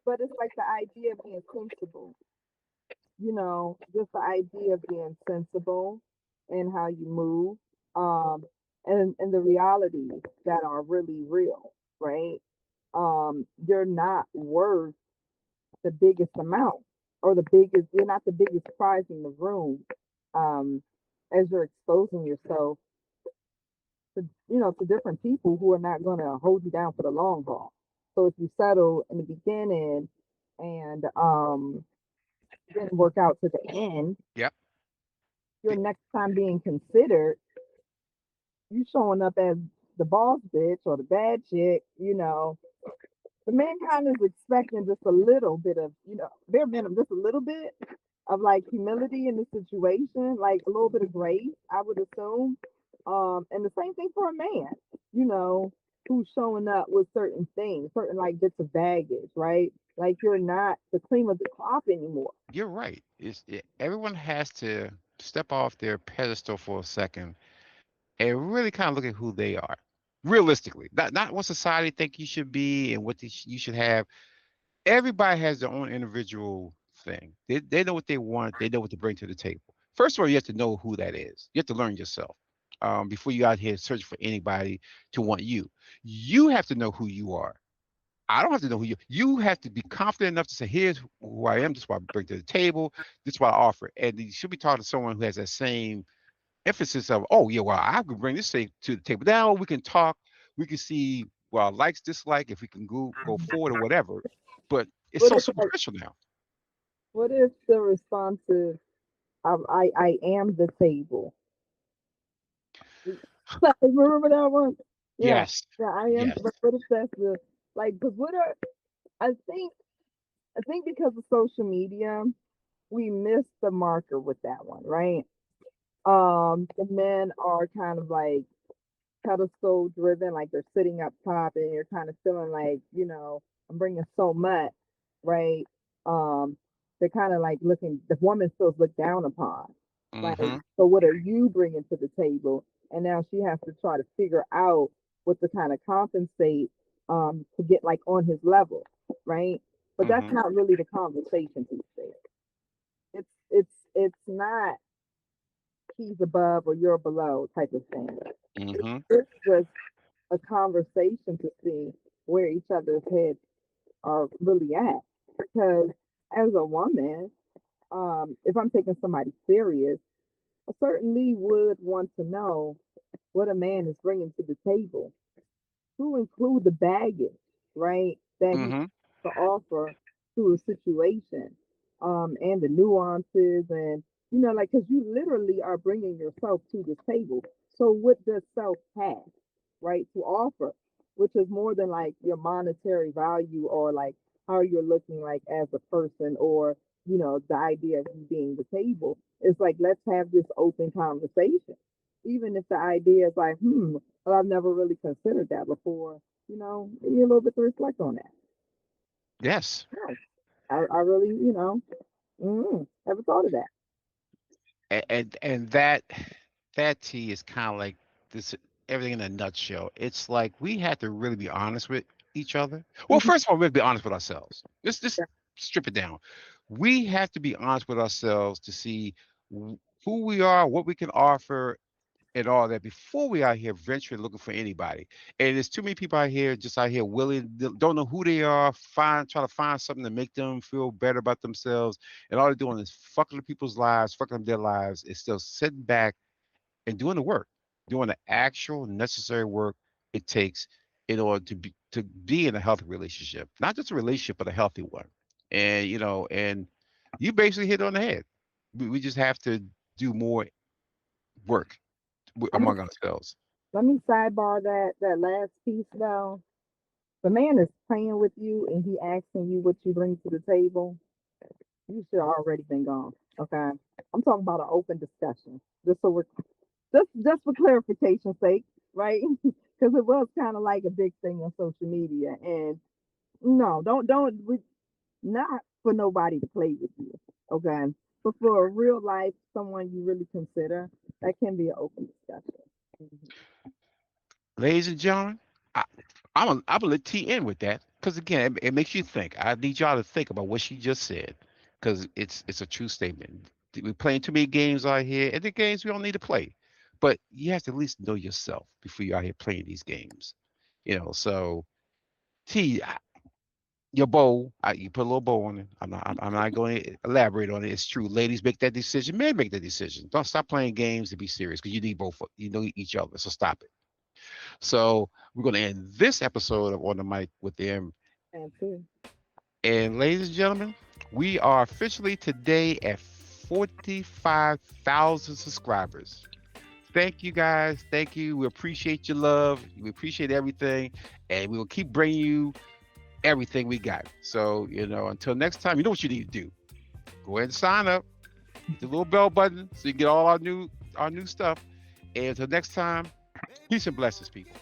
but it's like the idea of being sensible. Just the idea of being sensible in how you move, and the realities that are really real, right? You're not worth the biggest amount or you're not the biggest prize in the room, um, as you're exposing yourself to different people who are not going to hold you down for the long haul. So if you settle in the beginning and didn't work out to the end, Yep. your next time being considered, you showing up as the boss bitch or the bad chick, the mankind is expecting just a little bit of, bare minimum, just a little bit of like humility in the situation, like a little bit of grace, I would assume. And the same thing for a man, you know, who's showing up with certain things, certain like bits of baggage, right? Like you're not the cream of the crop anymore. You're right. Everyone has to step off their pedestal for a second and really kind of look at who they are realistically, not what society think you should be and what you should have. Everybody has their own individual thing. They know what they want. They know what to bring to the table. First of all, you have to know who that is. You have to learn yourself before you out here search for anybody to want you. You have to know who you are. I don't have to know who you have to be confident enough to say, here's who I am, this is what I bring to the table, this is what I offer. And you should be talking to someone who has that same emphasis of, oh yeah, well, I can bring this thing to the table. Now we can talk, we can see well likes, dislike, if we can go forward or whatever. But it's What so if like, superficial now. what if the response is, I am the table? Remember that one? Yeah, Yes. yeah, I am. Yes. But what if that's the like? Because I think I think because of social media, we missed the marker with that one, right? The men are kind of like pedestal driven, like they're sitting up top, and you're kind of feeling like, I'm bringing so much, right? Um, they're kind of like looking. The woman feels looked down upon. Like, Mm-hmm. so what are you bringing to the table? And now she has to try to figure out what to kind of compensate, to get like on his level, right? But that's Mm-hmm. not really the conversation piece there. It's not he's above or you're below type of thing. Mm-hmm. It's just a conversation to see where each other's heads are really at. Because as a woman, if I'm taking somebody serious, I certainly would want to know what a man is bringing to the table, to include the baggage, right, that he Mm-hmm. has to offer to a situation. and the nuances, and like, because you literally are bringing yourself to this table. So what does self have, right, to offer, which is more than like your monetary value, or like how you're looking like as a person, or the idea of you being the table. It's like, let's have this open conversation, even if the idea is like, well, I've never really considered that before. You're a little bit to reflect on that. Yes. Right. I really, never thought of that. And that T is kind of like this, everything in a nutshell. It's like we have to really be honest with each other. Well, Mhm. first of all, we have to be honest with ourselves. Just strip it down. We have to be honest with ourselves to see who we are, what we can offer, and all that before we out here venturing looking for anybody. And there's too many people out here just out here willing, don't know who they are, try to find something to make them feel better about themselves. And all they're doing is fucking with people's lives, fucking up their lives. It's still sitting back and doing the work, doing the actual necessary work it takes in order to be in a healthy relationship. Not just a relationship, but a healthy one. And and you basically hit it on the head. We just have to do more work Let me among ourselves. let me sidebar that last piece though. The man is playing with you and he asking you what you bring to the table. You should have already been gone. Okay. I'm talking about an open discussion. Just so we're just for clarification's sake, right? Because it was kind of like a big thing on social media. And no, not for nobody to play with you. Okay. But for a real life, someone you really consider, that can be an open discussion. Mhm. Ladies and gentlemen, I, I'm gonna let T in with that because again, it makes you think. I need y'all to think about what she just said because it's a true statement. We're playing too many games out here, and the games we don't need to play. But you have to at least know yourself before you're out here playing these games. So T, your bow, you put a little bow on it. I'm not going to elaborate on it. It's true. Ladies make that decision. Men make that decision. Don't stop playing games to be serious because you need both. You know each other. So stop it. So we're going to end this episode of On the Mic with them. And two. And ladies and gentlemen, we are officially today at 45,000 subscribers. Thank you guys. Thank you. We appreciate your love. We appreciate everything. And we will keep bringing you everything we got. So, until next time, you know what you need to do. Go ahead and sign up. Hit the little bell button so you can get all our new stuff. And until next time, peace and blessings, people.